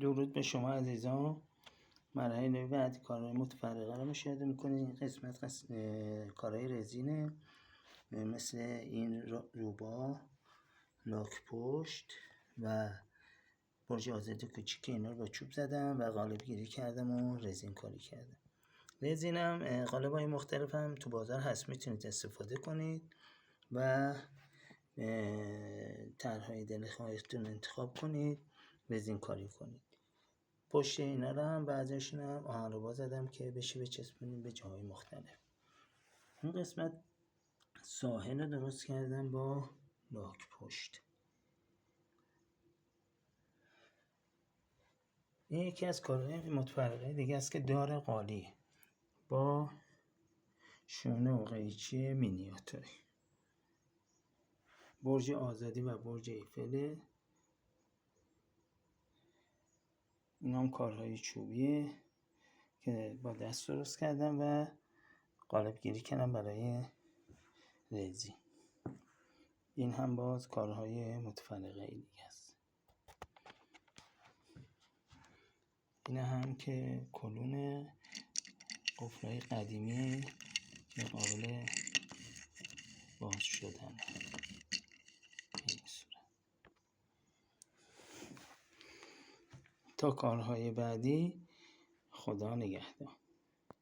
درود به شما عزیزان. مرحله بعد کارهای متفرقه رو مشاهده میکنید. این قسمت کارهای رزینه، مثل این روبا، لاک پشت و برج آزادی کوچیک. اینا رو با چوب زدم و قالب گیری کردم و رزین کاری کردم. رزینم قالب‌های مختلف هم تو بازار هست، میتونید استفاده کنید و طرح‌های دلخواهتون انتخاب کنید، رزین کاری کنید. پشت اینا رو هم بعضیشون هم آهنربا زدم که بشه بچسبونیم به جاهای مختلف. این قسمت ساحل رو درست کردم با لاک پشت. این یکی از کارهای متفرقه دیگه است که دار قالی با شونه و قیچی مینیاتوری. برج آزادی و برج ایفل. این هم کارهای چوبیه که با دست درست کردم و قالب گیری کردم برای رزین. این هم باز کارهای متفرقه دیگه است. این هم که کلون قفل‌های قدیمی که قابل باز شدن. این صورت. تا کارهای بعدی، خدا نگهدار.